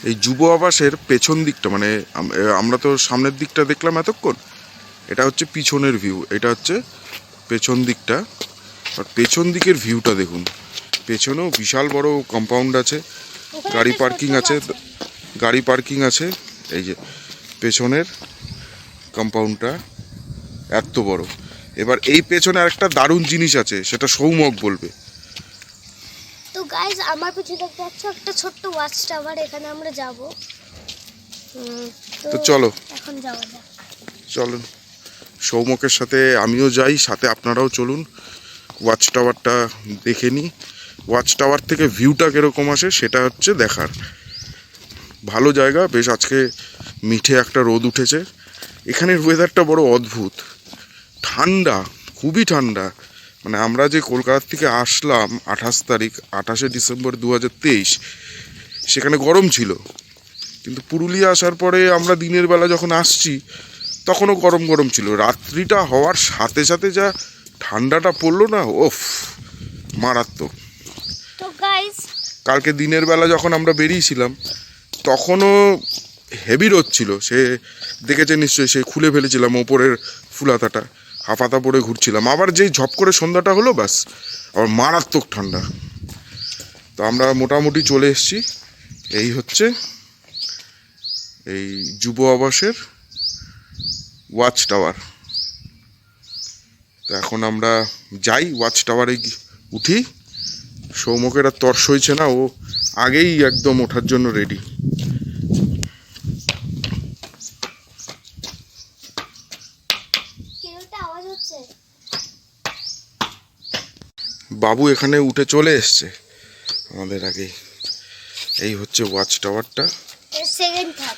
এই যুব আবাসের পেছন দিকটা, মানে আমরা তো সামনের দিকটা দেখলাম এতক্ষণ, এটা হচ্ছে পিছনের ভিউ, এটা হচ্ছে পেছন দিকটা। আর পেছন দিকের ভিউটা দেখুন, পেছনেও বিশাল বড় কম্পাউন্ড আছে, গাড়ি পার্কিং আছে, গাড়ি পার্কিং আছে। এই যে পেছনের কম্পাউন্ডটা এত বড়। এবার এই পেছনে আরেকটা দারুণ জিনিস আছে, সেটা সৌমক বলবে। তো গাইস, আমার পিছনে দেখতে পাচ্ছ একটা ছোট্ট ওয়াচ টাওয়ার, এখানে আমরা যাব। তো চলো এখন যাওয়া যাক। চলুন, সৌমকের সাথে আমিও যাই, সাথে আপনারাও চলুন, ওয়াচ টাওয়ারটা দেখে নিই। ওয়াচ টাওয়ার থেকে ভিউটা কীরকম আসে সেটা হচ্ছে দেখার। ভালো জায়গা, বেশ আজকে মিঠে একটা রোদ উঠেছে। এখানের ওয়েদারটা বড় অদ্ভুত, ঠান্ডা, খুবই ঠান্ডা। মানে আমরা যে কলকাতা থেকে আসলাম 28 ডিসেম্বর 2023, সেখানে গরম ছিল, কিন্তু পুরুলিয়া আসার পরে আমরা দিনের বেলা যখন আসছি তখনও গরম গরম ছিল। রাত্রিটা হওয়ার সাথে সাথে যা ঠান্ডাটা পড়লো না, ওফ, মারাত্মক। তো গাইস, কালকে দিনের বেলা যখন আমরা বেরিয়েছিলাম তখনও হেভি রোদ ছিল, সে দেখেছে নিশ্চয়ই, সে খুলে ফেলেছিলাম ওপরের ফুলাতাটা, হাফাতা পরে ঘুরছিলাম। আবার যেই ঝপ করে সন্ধ্যাটা হলো, ব্যাস আবার মারাত্মক ঠান্ডা। তো আমরা মোটামুটি চলে এসেছি। এই হচ্ছে এই যুব আবাসের ওয়াচ টাওয়ার। তো এখন আমরা যাই, ওয়াচ টাওয়ারে উঠি। সৌমকের আর তর্স হয়েছে না, ও আগেই একদম ওঠার জন্য রেডি। আওয়াজ হচ্ছে। বাবু এখানে উঠে চলে এসছে আমাদের আগে। এই হচ্ছে ওয়াচ টাওয়ারটা, সেকেন্ড ধাপ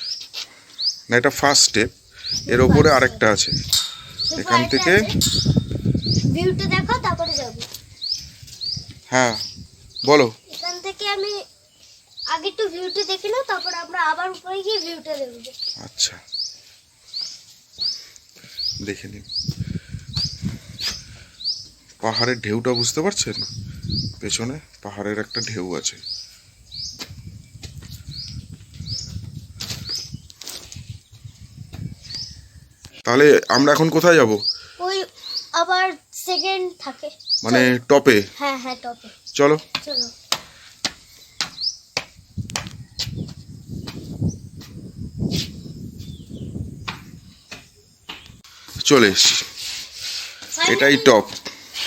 না এটা ফার্স্ট স্টেপ, এর ওপরে আরেকটা আছে। এখান থেকে ভিউটা দেখো, তারপরে যাব। হ্যাঁ বলো। এখান থেকে আমি আগে একটু ভিউটা দেখে নাও, তারপর আমরা আবার উপরে গিয়ে ভিউটা দেখব। আচ্ছা, দেখে নিন। পাহাড়ের ঢেউটা বুঝতে পারছেন? পেছনে পাহাড়ের একটা ঢেউ আছে। তাহলে আমরা এখন কোথায় যাব? ওই আবার সেকেন্ড থাকে, মানে টপে? হ্যাঁ হ্যাঁ, টপে। চলো চলো। চলে এসছি, এটাই টপ।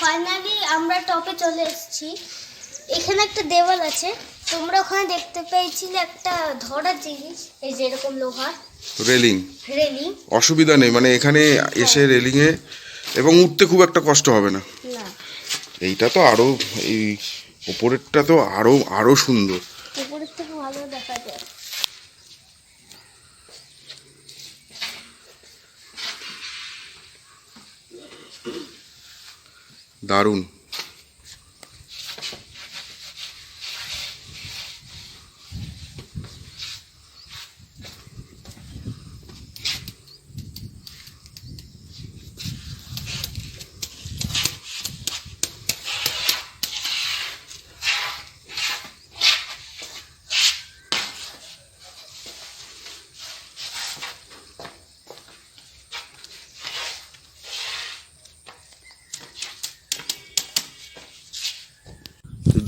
ফাইনালি আমরা টপে চলে এসেছি। এখানে একটা দেওয়াল আছে, তোমরা ওখানে দেখতে পেয়েছিলে একটা ধরার জিনিস, এই যে এরকম লোহার রেলিং। রেলিং। অসুবিধা নেই, মানে এখানে এসে রেলিংয়ে এবং উঠতে খুব একটা কষ্ট হবে না। না, এইটা তো আরো, এই ওপরেরটা তো আরো আরো সুন্দর। উপরের থেকে ভালো দেখা যায়। দারুণ।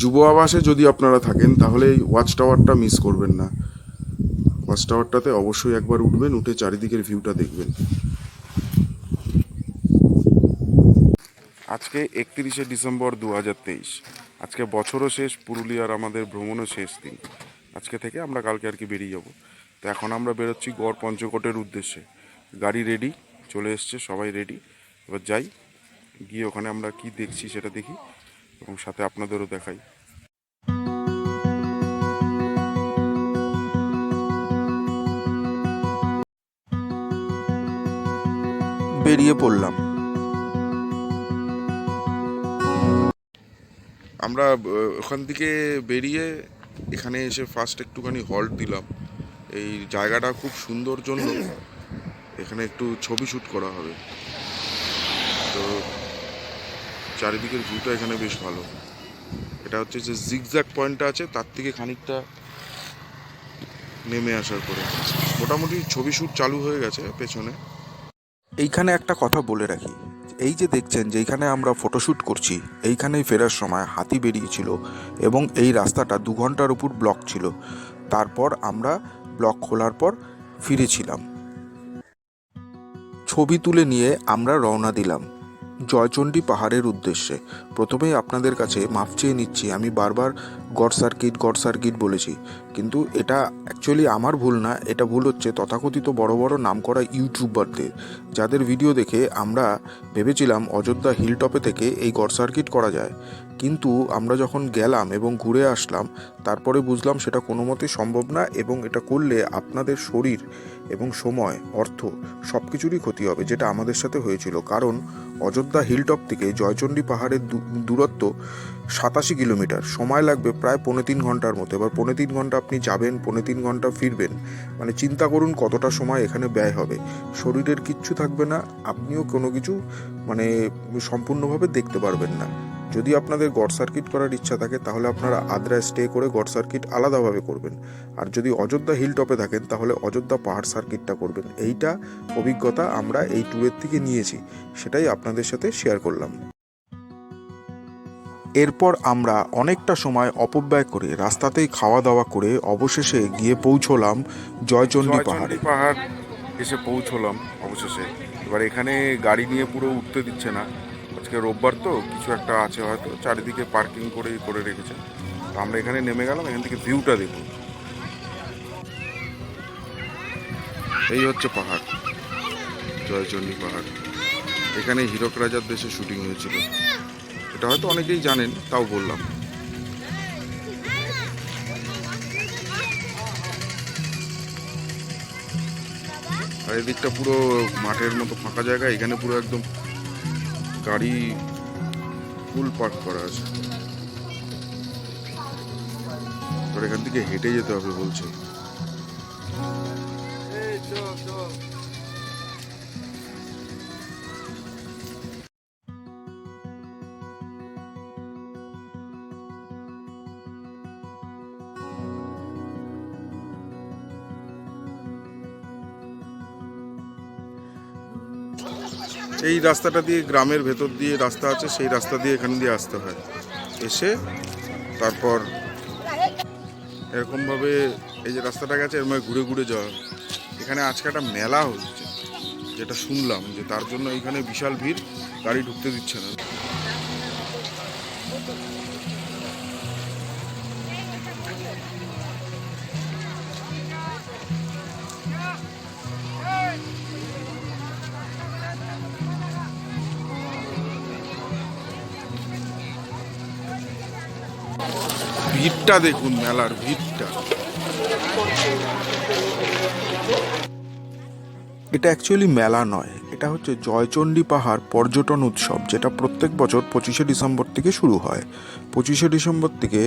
যুব আবাসে যদি আপনারা থাকেন তাহলে এই ওয়াচ টাওয়ারটা মিস করবেন না। ওয়াচ টাওয়ারটাতে অবশ্যই একবার উঠবেন, উঠে চারিদিকের ভিউটা দেখবেন। আজকে 31 ডিসেম্বর 2023, আজকে বছরও শেষ, পুরুলিয়ার আমাদের ভ্রমণও শেষ দিন। আজকে থেকে আমরা কালকে আর কি বেরিয়ে যাব। তো এখন আমরা বেরোচ্ছি গড় পঞ্চকোটের উদ্দেশ্যে। গাড়ি রেডি, চলে এসছে, সবাই রেডি। এবার যাই, গিয়ে ওখানে আমরা কি দেখছি সেটা দেখি এবং সাথে আপনাদেরও দেখাই। বেরিয়ে পড়লাম আমরা। ওখান থেকে বেরিয়ে এখানে এসে ফার্স্ট একটুখানি হল্ট দিলাম। এই জায়গাটা খুব সুন্দর জন্য এখানে একটু ছবি শ্যুট করা হবে। তো চারিদিকের ভিউটা এখানে বেশ ভালো। এটা হচ্ছে যে জিগজ্যাগ পয়েন্টটা আছে তার থেকে খানিকটা নেমে আসার পরে মোটামুটি ছবি শ্যুট চালু হয়ে গেছে পেছনে। এইখানে একটা কথা বলে রাখি, এই যে দেখছেন যেইখানে আমরা ফটোশ্যুট করছি এইখানেই ফেরার সময় হাতি বেরিয়েছিল এবং এই রাস্তাটা 2 ঘন্টার উপর ব্লক ছিল। তারপর আমরা ব্লক খোলার পর ফিরেছিলাম। ছবি তুলে নিয়ে আমরা রওনা দিলাম জয়চণ্ডী পাহাড়ের উদ্দেশ্যে। প্রথমেই আপনাদের কাছে মাপ চেয়ে নিচ্ছি, আমি বারবার গড সার্কিট বলেছি, কিন্তু এটা অ্যাকচুয়ালি আমার ভুল না, এটা ভুল হচ্ছে তথাকথিত বড় বড় নামকরা ইউটিউবারদের, যাদের ভিডিও দেখে আমরা ভেবেছিলাম অযোধ্যা হিল টপে থেকে এই গড সার্কিট করা যায়। কিন্তু আমরা যখন গেলাম এবং ঘুরে আসলাম তারপরে বুঝলাম সেটা কোনো মতেই সম্ভব না, এবং এটা করলে আপনাদের শরীর এবং সময় অর্থ সব কিছুরই ক্ষতি হবে, যেটা আমাদের সাথে হয়েছিল। কারণ অযোধ্যা হিলটপ থেকে জয়চণ্ডী পাহাড়ের দূরত্ব 87 কিলোমিটার, সময় লাগবে প্রায় 3.5 ঘন্টার মতো। এবার 3.5 ঘন্টা আপনি যাবেন, 3.5 ঘন্টা ফিরবেন, মানে চিন্তা করুন কতটা সময় এখানে ব্যয় হবে। শরীরের কিচ্ছু থাকবে না, আপনিও কোনো কিছু মানে সম্পূর্ণভাবে দেখতে পারবেন না। যদি আপনাদের গড সার্কিট করার ইচ্ছা থাকে তাহলে আপনারা আদ্রায় স্টে করে গড সার্কিট আলাদাভাবে করবেন, আর যদি অযোধ্যা হিল টপে থাকেন তাহলে অযোধ্যা পাহাড় সার্কিটটা করবেন। এইটা অভিজ্ঞতা আমরা এই ট্যুরের থেকে নিয়েছি, সেটাই আপনাদের সাথে শেয়ার করলাম। এরপর আমরা অনেকটা সময় অপব্যয় করে রাস্তাতেই খাওয়া দাওয়া করে অবশেষে গিয়ে পৌঁছলাম জয়চণ্ডী পাহাড়ে। পাহাড় এসে পৌঁছলাম অবশেষে। এবার এখানে গাড়ি নিয়ে পুরো উঠতে দিচ্ছে না, আজকে রোববার তো কিছু একটা আছে হয়তো, চারিদিকে পার্কিং করে রেখেছে। তো আমরা এখানে নেমে গেলাম, এখান থেকে ভিউটা দেখুন। এই হচ্ছে পাহাড়, জয়চণ্ডী পাহাড়। এখানে হীরক রাজার দেশে শুটিং হয়েছিল, এটা হয়তো অনেকেই জানেন, তাও বললাম। আর এদিকটা পুরো মাঠের মতো ফাঁকা জায়গা, এখানে পুরো একদম গাড়ি ফুল পার্ক করা আছে। আর এখান থেকে হেঁটে যেতে হবে বলছে। এই রাস্তাটা দিয়ে গ্রামের ভেতর দিয়ে রাস্তা আছে, সেই রাস্তা দিয়ে এখান দিয়ে আসতে হয়। এসে তারপর এরকমভাবে এই যে রাস্তাটা গেছে এর মধ্যে ঘুরে ঘুরে যাওয়া। এখানে আজকে একটা মেলা হচ্ছে যেটা শুনলাম, যে তার জন্য এখানে বিশাল ভিড়, গাড়ি ঢুকতে দিচ্ছে না। ভিড়টা দেখুন, মেলার ভিড়টা। এটা অ্যাকচুয়ালি মেলা নয়, এটা হচ্ছে জয়চণ্ডী পাহাড় পর্যটন উৎসব, যেটা প্রত্যেক বছর 25শে ডিসেম্বর থেকে শুরু হয়। 25শে ডিসেম্বর থেকে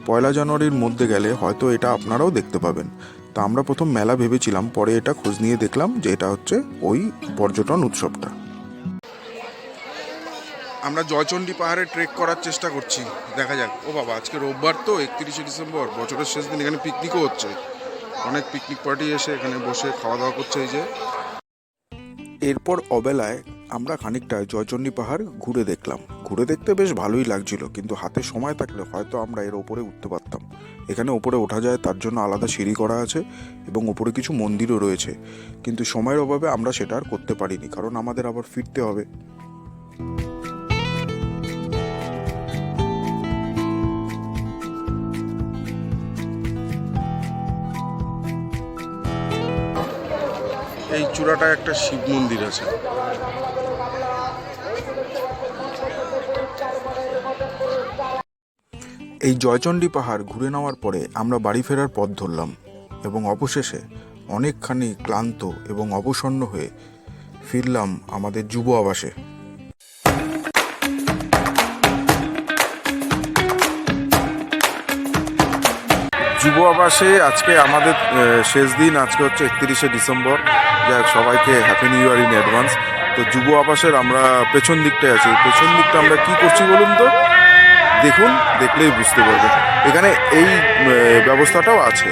1 জানুয়ারির মধ্যে গেলে হয়তো এটা আপনারাও দেখতে পাবেন। তা আমরা প্রথম মেলা ভেবেছিলাম, পরে এটা খোঁজ নিয়ে দেখলাম যে এটা হচ্ছে ওই পর্যটন উৎসবটা। আমরা জয়চণ্ডী পাহাড়ে ট্রেক করার চেষ্টা করছি, দেখা যাক। ও বাবা, আজকে রোববার তো 31শে ডিসেম্বর, বছরের শেষ দিন। এখানে পিকনিকও হচ্ছে, অনেক পিকনিক পার্টি এসে এখানে বসে খাওয়া দাওয়া করছে। এই যে এরপর অবেলায় আমরা খানিকটা জয়চণ্ডী পাহাড় ঘুরে দেখলাম। ঘুরে দেখতে বেশ ভালোই লাগছিল, কিন্তু হাতে সময় থাকলে হয়তো আমরা এর ওপরে উঠতে পারতাম। এখানে ওপরে ওঠা যায়, তার জন্য আলাদা সিঁড়ি করা আছে এবং ওপরে কিছু মন্দিরও রয়েছে, কিন্তু সময়ের অভাবে আমরা সেটা আর করতে পারিনি, কারণ আমাদের আবার ফিরতে হবে। এই চূড়াটায় একটা শিব মন্দির আছে। এই জয়চণ্ডী পাহাড় ঘুরে নেওয়ার পরে আমরা বাড়ি ফেরার পথ ধরলাম এবং অবশেষে অনেকখানি ক্লান্ত এবং অবসন্ন হয়ে ফিরলাম আমাদের যুব আবাসে। যুব আবাসে আজকে আমাদের শেষ দিন, আজকে হচ্ছে 31শে ডিসেম্বর। যাই সবাইকে happy new year in advance. তো যুব আবাসের আমরা পেছন দিকটায় আছি। পেছন দিকটা আমরা কি করছি বলুন তো, দেখুন, দেখলেই বুঝতে পারবেন। এখানে এই ব্যবস্থাটাও আছে।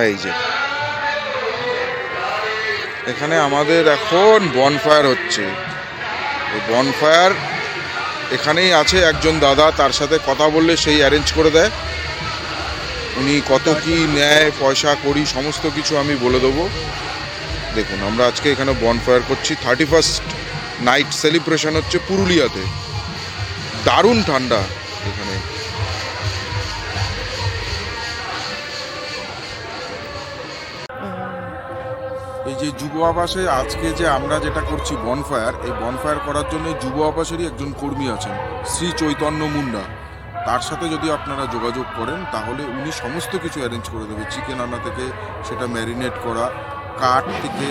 এই যে এখানে আমাদের এখন বনফায়ার হচ্ছে। এই বনফায়ার এখানেই আছে একজন দাদা, তার সাথে কথা বললে সেই অ্যারেঞ্জ করে দেয়। উনি কত কি নেয়, পয়সা করি সমস্ত কিছু আমি বলে দেবো। দেখুন আমরা আজকে এখানে বনফায়ার করছি, 31st নাইট সেলিব্রেশন হচ্ছে পুরুলিয়াতে। দারুণ ঠান্ডা এখানে। এই যে যুব আবাসে আজকে যে আমরা যেটা করছি বনফায়ার, এই বনফায়ার করার জন্য যুব আবাসেরই একজন কর্মী আছেন, শ্রী চৈতন্য মুন্ডা। তার সাথে যদি আপনারা যোগাযোগ করেন তাহলে উনি সমস্ত কিছু অ্যারেঞ্জ করে দেবে। চিকেন আনা থেকে সেটা ম্যারিনেট করা, কাঠ থেকে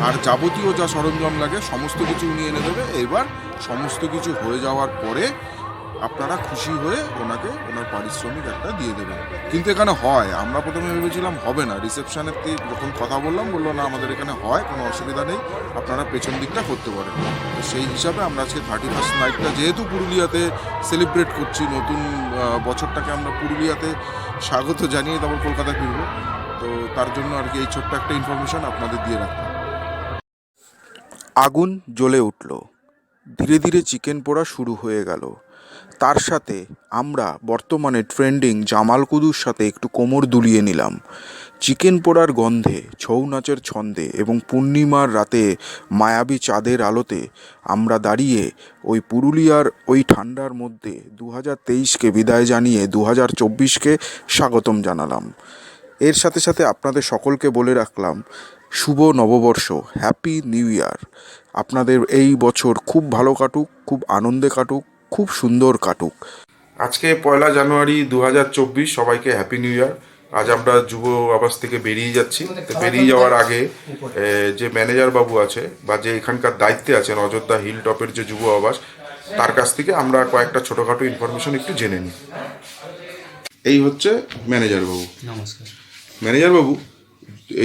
আর যাবতীয় যা সরঞ্জাম লাগে সমস্ত কিছু উনি এনে দেবে। এবার সমস্ত কিছু হয়ে যাওয়ার পরে আপনারা খুশি হয়ে ওনাকে ওনার পারিশ্রমিক একটা দিয়ে দেবেন। কিন্তু এখানে হয়, আমরা প্রথমে ভেবেছিলাম হবে না, রিসেপশনের যখন কথা বললাম বললো না আমাদের এখানে হয়, কোনো অসুবিধা নেই, আপনারা পেছন দিকটা করতে পারেন। তো সেই হিসাবে আমরা আজকে 31st নাইটটা যেহেতু পুরুলিয়াতে সেলিব্রেট করছি, নতুন বছরটাকে আমরা পুরুলিয়াতে স্বাগত জানিয়ে তারপর কলকাতা ফিরবো, তো তার জন্য আর কি এই ছোট্ট একটা ইনফরমেশন আপনাদের দিয়ে রাখলাম। আগুন জ্বলে উঠল, ধীরে ধীরে চিকেন পোড়া শুরু হয়ে গেল। তার সাথে আমরা বর্তমানে ট্রেন্ডিং জামাল কুদুর সাথে একটু কোমর দুলিয়ে নিলাম। চিকেন পোড়ার গন্ধে, ছৌ নাচের ছন্দে এবং পূর্ণিমার রাতে মায়াবী চাঁদের আলোতে আমরা দাঁড়িয়ে ওই পুরুলিয়ার ওই ঠান্ডার মধ্যে 2023কে বিদায় জানিয়ে 2024কে স্বাগতম জানালাম। এর সাথে সাথে আপনাদের সকলকে বলে রাখলাম শুভ নববর্ষ, হ্যাপি নিউ ইয়ার। আপনাদের এই বছর খুব ভালো কাটুক, খুব আনন্দে কাটুক, খুব সুন্দর কাটুক। আজকে 1 জানুয়ারি 2024, সবাইকে হ্যাপি নিউ ইয়ার। আজ আমরা যুব আবাস থেকে বেরিয়ে যাচ্ছি। তো বেরিয়ে যাওয়ার আগে যে ম্যানেজার বাবু আছে বা যে এখানকার দায়িত্বে আছেন অযোধ্যা হিল টপের যে যুব আবাস, তার কাছ থেকে আমরা কয়েকটা ছোটোখাটো ইনফরমেশন একটু জেনে নিই। এই হচ্ছে ম্যানেজার বাবু। নমস্কার। ম্যানেজার বাবু,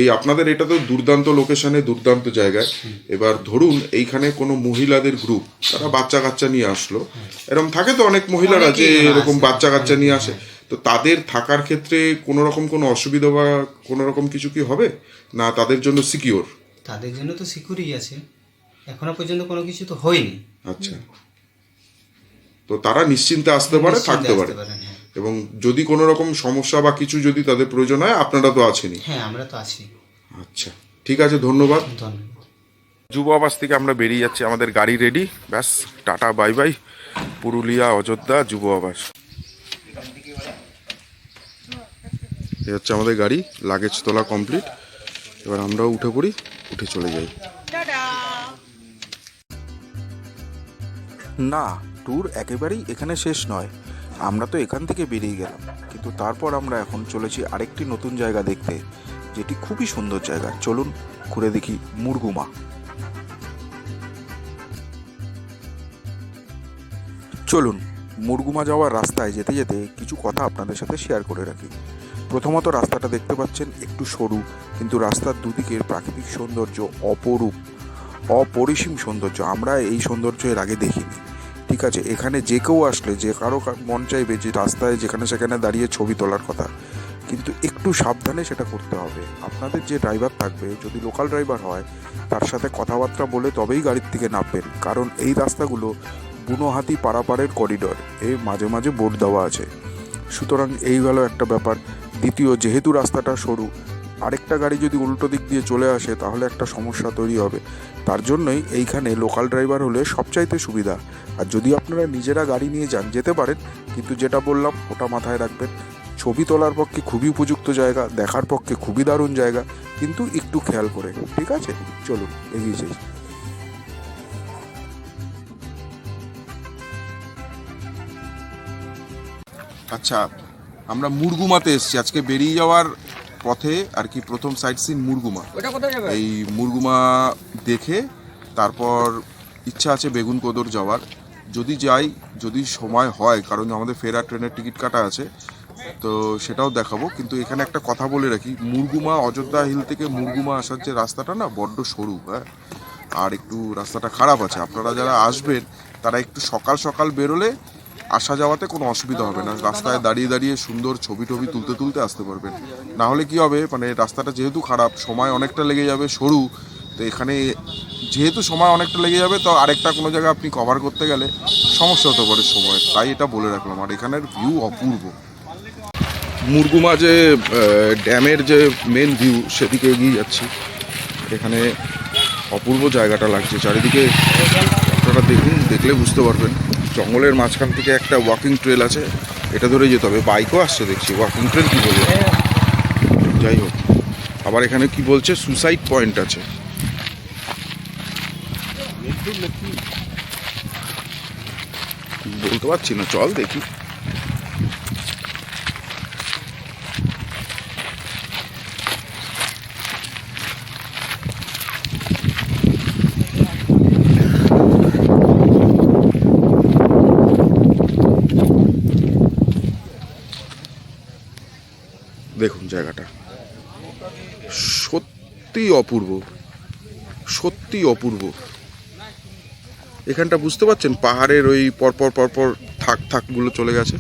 এই আপনাদের এটা তো দুর্দান্ত লোকেশনে, দুর্দান্ত জায়গায়। এবার ধরুন এইখানে কোনো মহিলাদের গ্রুপ, তারা বাচ্চা কাচ্চা নিয়ে আসলো, এরকম থাকে তো অনেক মহিলারা যে এরকম বাচ্চা কাচ্চা নিয়ে আসে, তো তাদের থাকার ক্ষেত্রে কোনো রকম কোনো অসুবিধা বা কোনো রকম কিছু কি হবে না? তাদের জন্য সিকিওর? তাদের জন্য তো সিকিউরই আছে, এখনো পর্যন্ত কোনো কিছু তো হয়নি। আচ্ছা, তো তারা নিশ্চিন্তে আসতে পারে, থাকতে পারে। হ্যাঁ। এবং যদি কোনো রকম সমস্যা বা কিছু যদি তাদের প্রয়োজন হয়, আপনারা তো আছেনই। হ্যাঁ, আমরা তো আছি। আচ্ছা, ঠিক আছে, ধন্যবাদ। ধন্যবাদ। যুব আবাস থেকে আমরা বেরিয়ে যাচ্ছি, আমাদের গাড়ি রেডি, ব্যাস tata bye bye, Purulia Ayodhya যুব আবাস। এই হচ্ছে আমাদের গাড়ি, লাগেজ তোলা কমপ্লিট। এবার আমরাও উঠে পড়ি, উঠে চলে যাই। না, ট্যুর একেবারেই এখানে শেষ নয়। আমরা তো এখান থেকে বেরিয়ে গেলাম, কিন্তু তারপর আমরা এখন চলেছি আরেকটি নতুন জায়গা দেখতে, যেটি খুবই সুন্দর জায়গা। চলুন ঘুরে দেখি মুরগুমা। চলুন মুরগুমা যাওয়ার রাস্তায় যেতে যেতে কিছু কথা আপনাদের সাথে শেয়ার করে রাখি। প্রথমত রাস্তাটা দেখতে পাচ্ছেন একটু সরু, কিন্তু রাস্তার দুদিকের প্রাকৃতিক সৌন্দর্য অপরূপ, অপরিসীম সৌন্দর্য। আমরা এই সৌন্দর্য এর আগে দেখিনি। ঠিক আছে, এখানে যে কেউ আসলে যে কারো মন চাইবে যে রাস্তায় যেখানে সেখানে দাঁড়িয়ে ছবি তোলার কথা, কিন্তু একটু সাবধানে সেটা করতে হবে। আপনাদের যে ড্রাইভার থাকবে, যদি লোকাল ড্রাইভার হয়, তার সাথে কথাবার্তা বলে তবেই গাড়ির থেকে নামবেন, কারণ এই রাস্তাগুলো বুনোহাতি পারাপারের করিডর, এর মাঝে মাঝে বোর্ড দেওয়া আছে। সুতরাং এই হলো একটা ব্যাপার। দ্বিতীয়, যেহেতু রাস্তাটা সরু, আরেকটা গাড়ি যদি উল্টো দিক দিয়ে চলে আসে তাহলে একটা সমস্যা তৈরি হবে। তার জন্যই এইখানে লোকাল ড্রাইভার হলে সবচাইতে সুবিধা। আর যদি আপনারা নিজেরা গাড়ি নিয়ে যান, যেতে পারেন, কিন্তু যেটা বললাম ওটা মাথায় রাখবেন। ছবি তোলার পক্ষে খুবই উপযুক্ত জায়গা, দেখার পক্ষে খুবই দারুণ জায়গা, কিন্তু একটু খেয়াল করে। ঠিক আছে, চলুন এগিয়ে যাই। আচ্ছা, আমরা মুরগুমাতে এসেছি। আজকে বেরিয়ে যাওয়ার পথে আর কি প্রথম সাইট সিন মুরগুমা। এই মুরগুমা দেখে তারপর ইচ্ছা আছে বেগুনকোদর যাওয়ার। যদি যাই, যদি সময় হয়, কারণ আমাদের ফেরার ট্রেনের টিকিট কাটা আছে, তো সেটাও দেখাবো। কিন্তু এখানে একটা কথা বলে রাখি, মুরগুমা অযোধ্যা হিল থেকে মুরগুমা আসার যে রাস্তাটা না, বড্ড সরু, হ্যাঁ, আর একটু রাস্তাটা খারাপ আছে। আপনারা যারা আসবেন তারা একটু সকাল সকাল বেরোলে আসা যাওয়াতে কোনো অসুবিধা হবে না, রাস্তায় দাঁড়িয়ে দাঁড়িয়ে সুন্দর ছবি টবি তুলতে তুলতে আসতে পারবেন। না হলে কি হবে, মানে রাস্তাটা যেহেতু খারাপ, সময় অনেকটা লেগে যাবে, সরু, তো এখানে যেহেতু সময় অনেকটা লেগে যাবে, তো আরেকটা কোনো জায়গা আপনি কভার করতে গেলে সমস্যা হতে পারে সময়, তাই এটা বলে রাখলাম। আর এখানের ভিউ অপূর্ব। মুরগুমা যে ড্যামের যে মেন ভিউ, সেদিকে এগিয়ে যাচ্ছি। এখানে অপূর্ব জায়গাটা লাগছে চারিদিকে, আপনারা দেখুন, দেখলে বুঝতে পারবেন। জঙ্গলের মাঝখান থেকে একটা ওয়াকিং ট্রেল আছে, এটা ধরে যেতে হবে। বাইকও আসছে দেখছি, ওয়াকিং ট্রেল কী বলবো, যাই হোক। আবার এখানে কি বলছে, সুসাইড পয়েন্ট আছে। বলতে পারছি না, চল দেখি। দেখুন জায়গাটা সত্যি অপূর্ব, সত্যি অপূর্ব। এখানটা বুঝতে পারছেন, পাহাড়ের ওই পরপর পরপর থাক থাকগুলো চলে গেছে।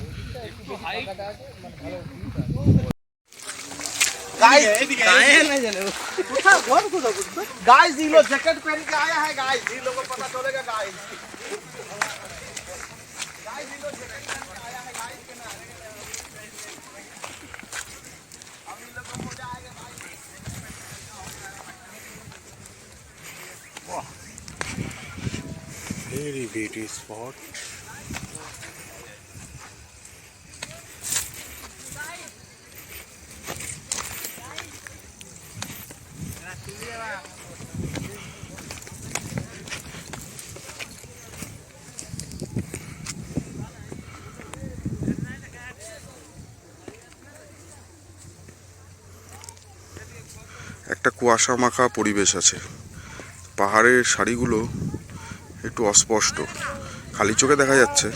Very beauty spot. একটা কুয়াশা মাখা পরিবেশ আছে, পাহাড়ের সারিগুলো একটু অস্পষ্ট, খালি চোখে দেখা যাচ্ছে।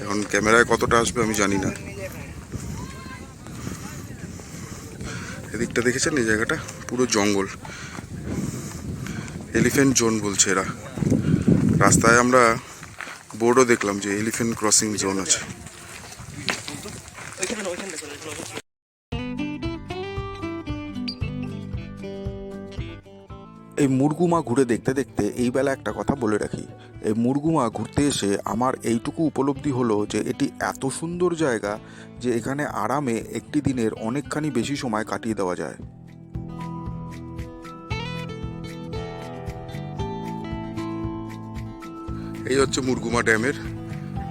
এখন ক্যামেরায় কতটা আসবে আমি জানি না। এদিকটা দেখেছেন, এই জায়গাটা পুরো জঙ্গল, এলিফ্যান্ট জোন বলছে এরা। রাস্তায় আমরা বোর্ডও দেখলাম যে এলিফ্যান্ট ক্রসিং জোন আছে। এই মুরগুমা ঘুরে দেখতে দেখতে এই বেলা একটা কথা বলে রাখি, এই মুরগুমা ঘুরতে এসে আমার এইটুকু উপলব্ধি হলো যে এটি এত সুন্দর জায়গা যে এখানে আরামে একটি দিনের অনেকখানি বেশি সময় কাটিয়ে দেওয়া যায়। এই হচ্ছে মুরগুমা ড্যামের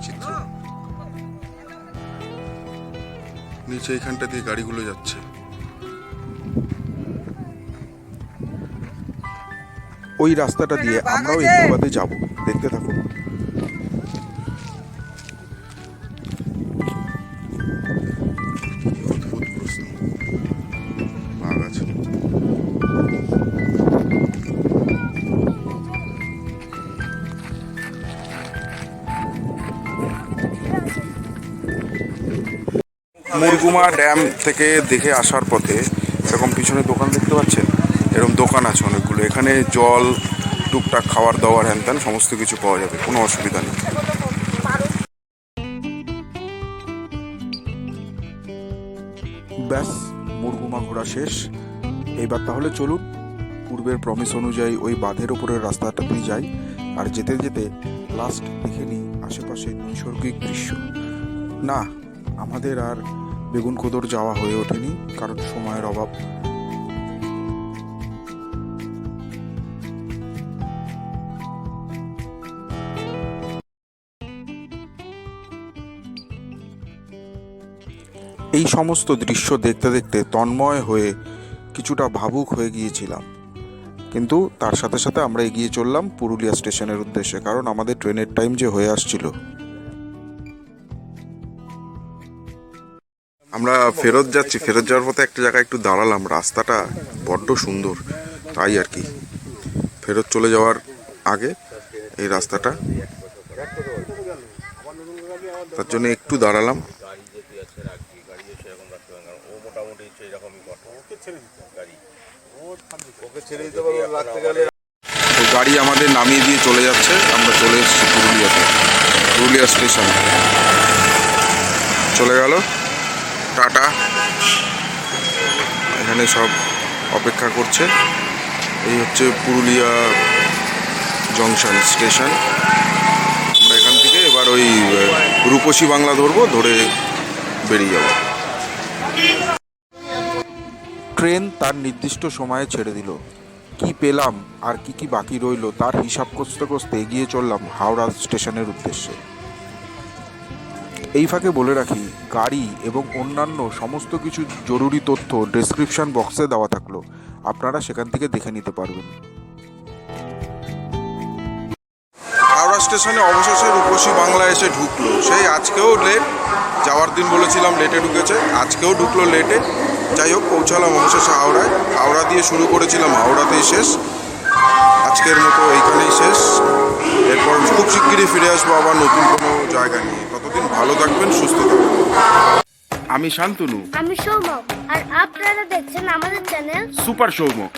চিত্র। নিচে এইখানটা দিয়ে গাড়িগুলো যাচ্ছে। ওই রাস্তাটা দিয়ে আমরাও একটু বাদে যাব, দেখতে থাকুন। অদ্ভুত প্রশ্ন, বাঘ আছে। মুরগুমা ড্যাম থেকে দেখে আসার পথে এরকম পিছনে দোকান দেখতে পাচ্ছেন, এরকম দোকান আছে অনেকগুলো। এখানে জল, টুকটাক খাবার দাবার, হ্যান ত্যান সমস্ত কিছু পাওয়া যাবে, কোনো অসুবিধা নেই। ব্যাস, মুরগুমা ঘোরা শেষ। এইবার তাহলে চলুন পূর্বের প্রমিস অনুযায়ী ওই বাঁধের ওপরের রাস্তাটাতেই যাই, আর যেতে যেতে লাস্ট দেখে নিই আশেপাশে নৈসর্গিক দৃশ্য। না, আমাদের আর বেগুনকোদর যাওয়া হয়ে ওঠেনি, কারণ সময়ের অভাব। এই সমস্ত দৃশ্য দেখতে দেখতে তন্ময় হয়ে কিছুটা ভাবুক হয়ে গিয়েছিলাম, কিন্তু তার সাথে সাথে আমরা এগিয়ে চললাম পুরুলিয়া স্টেশনের উদ্দেশ্যে, কারণ আমাদের ট্রেনের টাইম যে হয়ে আসছিল। আমরা ফেরত যাচ্ছি, ফেরত যাওয়ার পথে একটা জায়গায় একটু দাঁড়ালাম, রাস্তাটা বড্ড সুন্দর, তাই আর কি। ফেরত চলে যাওয়ার আগে এই রাস্তাটা, তার জন্য একটু দাঁড়ালাম। গাড়ি আমাদের নামিয়ে দিয়ে চলে যাচ্ছে, আমরা চলে এসেছি পুরুলিয়াতে। পুরুলিয়া স্টেশন চলে গেল। টাটা। এখানে সব অপেক্ষা করছে। এই হচ্ছে পুরুলিয়া জংশন স্টেশন। আমরা এখান থেকে এবার ওই রূপসী বাংলা ধরবো, ধরে বেরিয়ে যাব। ট্রেন তার নির্দিষ্ট সময়ে ছেড়ে দিল। কি পেলাম আর কি কি বাকি রইল তার হিসাব কষতে কষতে এগিয়ে চললাম হাওড়া স্টেশনের উদ্দেশ্যে। এই ফাঁকে বলে রাখি, গাড়ি এবং অন্যান্য সমস্ত কিছু জরুরি তথ্য ডেসক্রিপশন বক্সে দেওয়া থাকলো, আপনারা সেখান থেকে দেখে নিতে পারবেন। হাওড়া স্টেশনে অবশেষে রূপসী বাংলা এসে ঢুকলো। সেই আজকেও লেট, যাওয়ার দিন বলেছিলাম লেটে ঢুকেছে, আজকেও ঢুকলো লেটে। যাই হোক, পৌঁছালাম অবশেষে হাওড়ায়। হাওড়া দিয়ে শুরু করেছিলাম, হাওড়াতেই শেষ। আজকের মতো এইখানেই শেষ। এরপর খুব শিগগিরই ফিরে আসবো আবার নতুন কোনো জায়গা নিয়ে। ততদিন ভালো থাকবেন, সুস্থ থাকবেন। আমি শান্তনু, আমি সৌমক, আর আপনারা দেখছেন আমাদের চ্যানেল সুপার সৌমক।